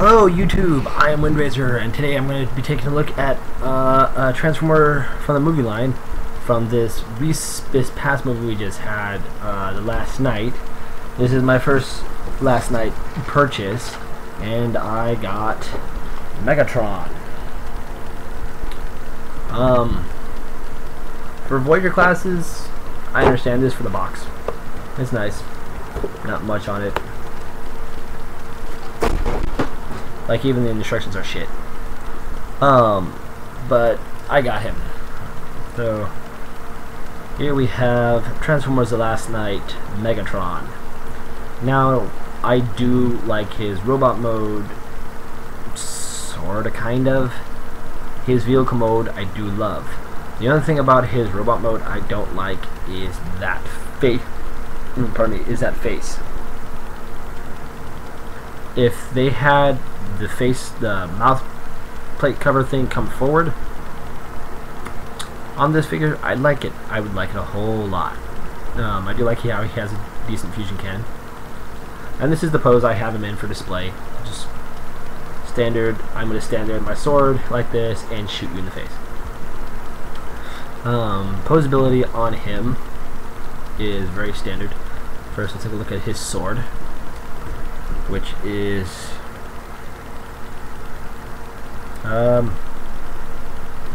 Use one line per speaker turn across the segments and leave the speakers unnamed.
Hello YouTube, I am Windraiser, and today I'm going to be taking a look at a Transformer from the movie line from this past movie we just had, the last night. This is my first last night purchase, and I got Megatron. For Voyager classes, I understand this for the box. It's nice. Not much on it. Like, even the instructions are shit. But I got him. So here we have Transformers the Last Night Megatron. Now, I do like his robot mode, sorta, kind of. His vehicle mode I do love. The only thing about his robot mode I don't like is that face. Pardon me, is that face. If they had the mouth plate cover thing come forward on this figure, I'd like it. I would like it a whole lot. I do like how he has a decent fusion cannon. And this is the pose I have him in for display. Just standard. I'm going to stand there with my sword like this and shoot you in the face. Posability on him is very standard. First, let's take a look at his sword, which is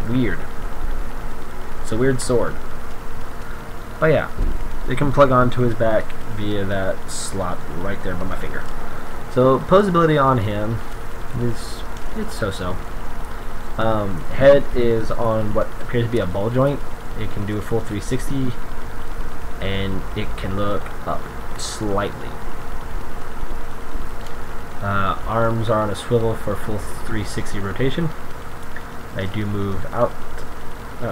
weird. It's a weird sword. Oh yeah, it can plug onto his back via that slot right there by my finger. So posability on him is so-so. Head is on what appears to be a ball joint. It can do a full 360, and it can look up slightly. Arms are on a swivel for full 360 rotation. They do move out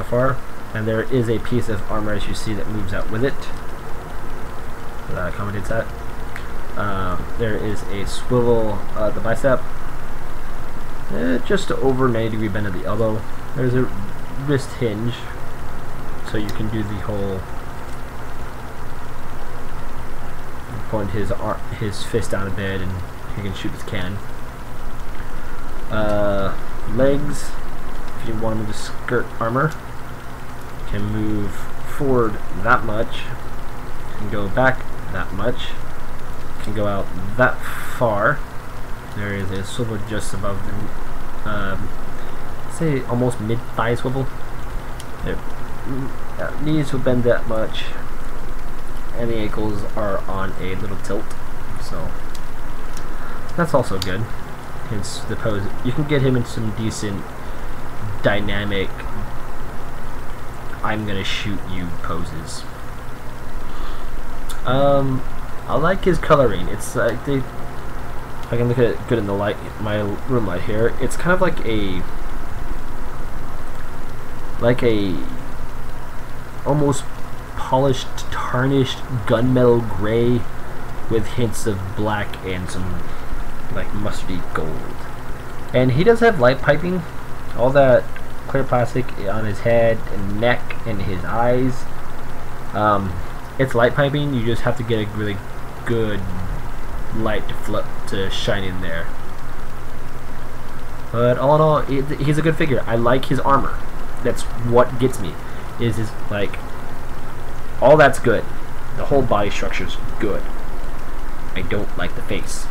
far, and there is a piece of armor, as you see, that moves out with it. That accommodates that. There is a swivel at the bicep, just over 90-degree bend at the elbow. There's a wrist hinge, so you can do the whole point his fist down a bit, and he can shoot his cannon. Legs, if you want him to skirt armor, can move forward that much, can go back that much, can go out that far. There is a swivel just above the, say almost mid-thigh swivel. There, knees will bend that much, and the ankles are on a little tilt, so that's also good. Hence the pose. You can get him in some decent dynamic I'm gonna shoot you poses. I like his coloring. It's like if I can look at it good in the light, my room light here, it's kind of like a almost polished, tarnished gunmetal gray with hints of black and some like mustardy gold. And he does have light piping. All that clear plastic on his head and neck and his eyes, it's light piping. You just have to get a really good light to shine in there. But all in all, he's a good figure. I like his armor. That's what gets me. Is his, like, all that's good. The whole body structure's good. I don't like the face.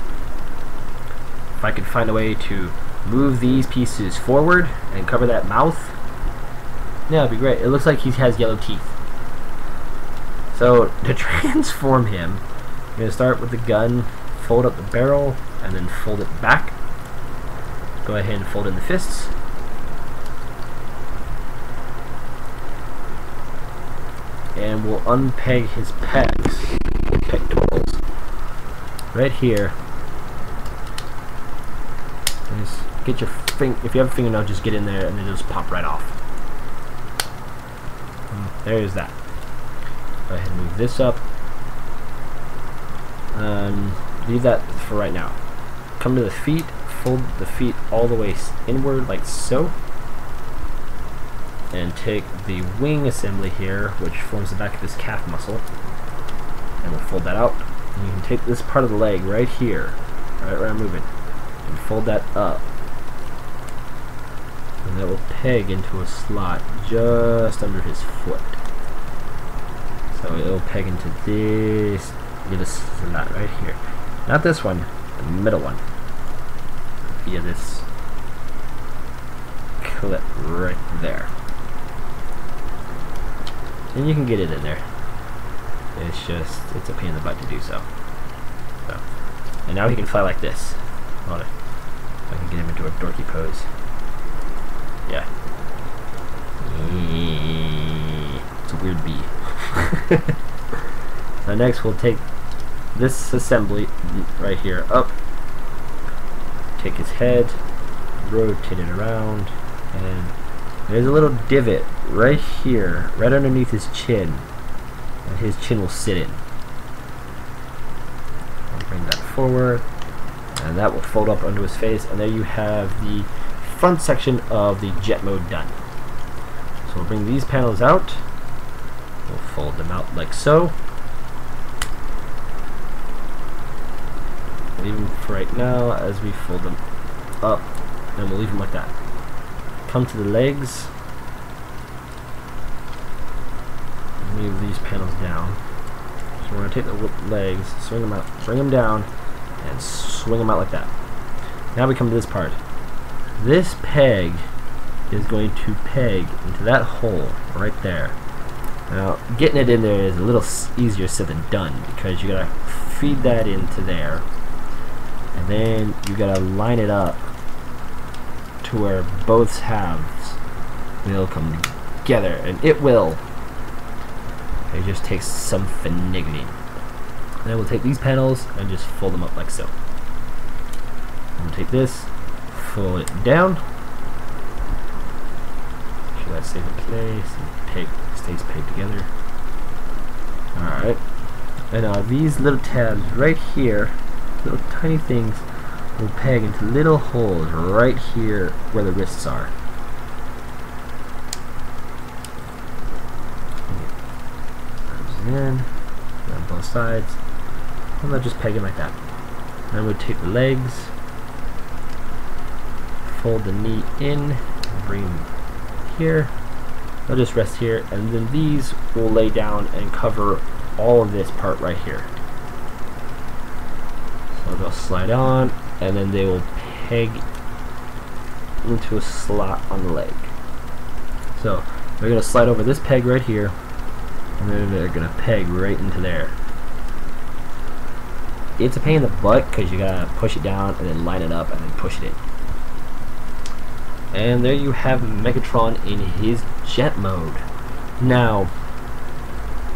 If I could find a way to move these pieces forward and cover that mouth, yeah, it'd be great. It looks like he has yellow teeth. So to transform him, you're going to start with the gun, fold up the barrel, and then fold it back. Go ahead and fold in the fists. And we'll unpeg his pecs, pectorals, right here. And just get your if you have a fingernail, just get in there and then just pop right off. And there's that. Go ahead and move this up. Leave that for right now. Come to the feet, fold the feet all the way inward like so. And take the wing assembly here, which forms the back of his calf muscle, and we'll fold that out. And you can take this part of the leg right here, right where I'm moving, and fold that up. And that will peg into a slot just under his foot. So it'll peg into this little slot right here. Not this one, the middle one. Via this clip right there. And you can get it in there. It's just, it's a pain in the butt to do so. And now he can fly like this. Hold on. I can get him into a dorky pose. Yeah. It's a weird bee. So next we'll take this assembly right here up. Take his head, rotate it around, and there's a little divot right here, right underneath his chin, that his chin will sit in. I'll bring that forward, and that will fold up onto his face, and there you have the front section of the jet mode done. So we'll bring these panels out, we'll fold them out like so. Leave them for right now as we fold them up, and we'll leave them like that. Come to the legs, move these panels down. So we're going to take the legs, swing them out, bring them down, and swing them out like that. Now we come to this part. This peg is going to peg into that hole right there. Now getting it in there is a little easier said than done, because you gotta feed that into there, and then you gotta line it up to where both halves will come together, and it will. It just takes some finagling. And then we'll take these panels and just fold them up like so. We'll take this, fold it down. Make sure that stays in place and stays pegged together. Alright. And now these little tabs right here, little tiny things, will peg into little holes right here where the wrists are. In on both sides, and they'll just peg it like that. Then we take the legs, fold the knee in, and bring them here. They'll just rest here, and then these will lay down and cover all of this part right here. So they'll slide on, and then they will peg into a slot on the leg. So they're going to slide over this peg right here, and then they're going to peg right into there. It's a pain in the butt because you got to push it down and then line it up and then push it in. And there you have Megatron in his jet mode. Now,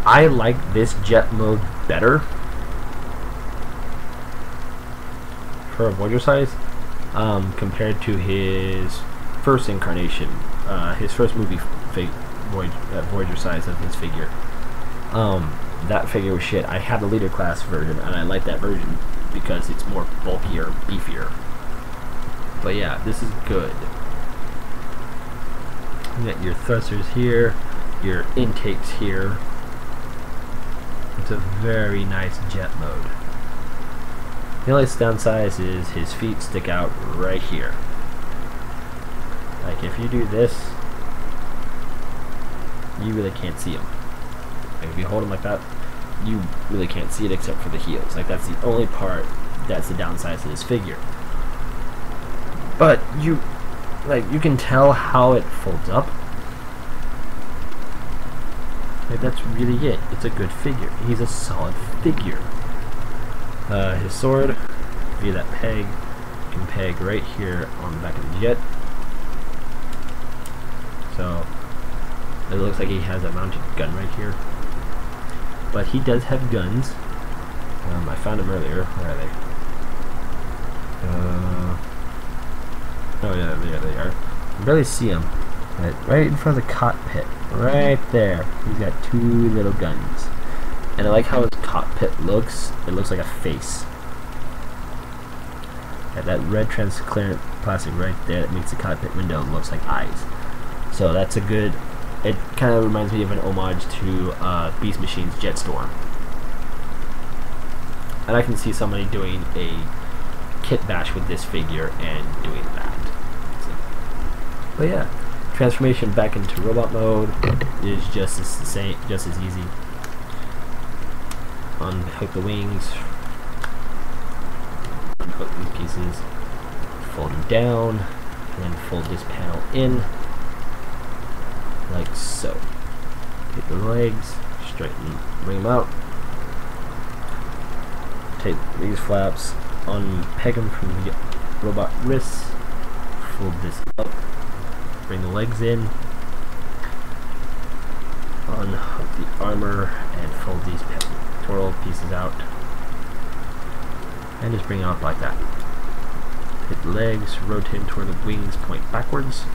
I like this jet mode better for a Voyager size compared to his first incarnation, his first movie Voyager size of his figure. That figure was shit. I had the leader class version, and I like that version because it's more bulkier, beefier. But yeah, this is good. You got your thrusters here, your intakes here. It's a very nice jet mode. The only downside is his feet stick out right here. Like if you do this, you really can't see them. Like if you hold them like that, you really can't see it except for the heels. Like that's the only part that's the downside to this figure. But you can tell how it folds up. Like that's really it. It's a good figure. He's a solid figure. His sword, via that peg, can peg right here on the back of the jet. So it looks like he has a mounted gun right here. But he does have guns. I found them earlier. Where are they? Oh yeah, there they are. You can barely see them. Right in front of the cockpit. Right there. He's got two little guns. And I like how his cockpit looks. It looks like a face. Yeah, that red transparent plastic right there that makes the cockpit window looks like eyes. So that's a good... It kind of reminds me of an homage to Beast Machine's Jetstorm. And I can see somebody doing a kit bash with this figure and doing that. So, but yeah, transformation back into robot mode is just as easy. Unhook the wings, unhook these pieces, fold them down, and then fold this panel in, like so. Take the legs, straighten, bring them out. Take these flaps, unpeg them from the robot wrists, fold this up, bring the legs in, unhook the armor, and fold these pectoral pieces out, and just bring it up like that. Hit the legs, rotate toward the wings, point backwards,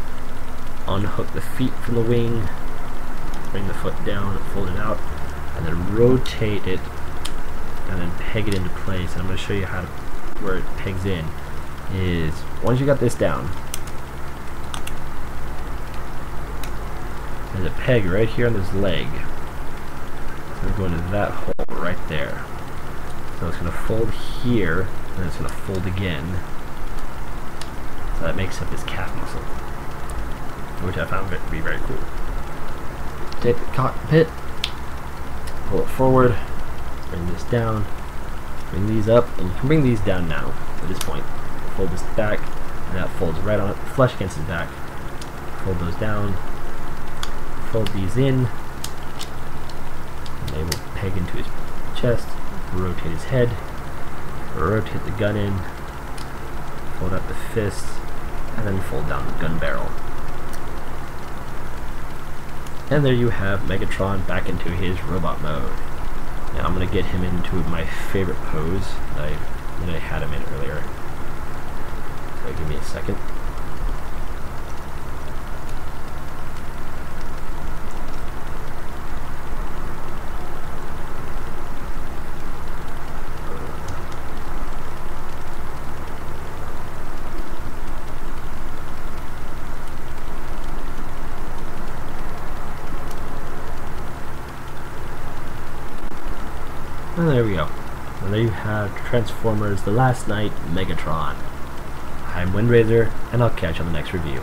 unhook the feet from the wing, bring the foot down, fold it out, and then rotate it, and then peg it into place. And I'm going to show you how to, where it pegs in is, once you got this down, there's a peg right here on this leg. It's going to go into that hole right there. So it's going to fold here, and then it's going to fold again. So that makes up his calf muscle, which I found to be very cool. Take the cockpit, pull it forward, bring this down, bring these up, and you can bring these down now at this point. Fold this back, and that folds right on it, flush against his back. Fold those down, fold these in, and they will peg into his chest, rotate his head, rotate the gun in, fold out the fist, and then fold down the gun barrel. And there you have Megatron back into his robot mode. Now I'm going to get him into my favorite pose that I had him in earlier. So give me a second. And there we go. And there you have Transformers The Last Knight Megatron. I'm Windraiser, and I'll catch you on the next review.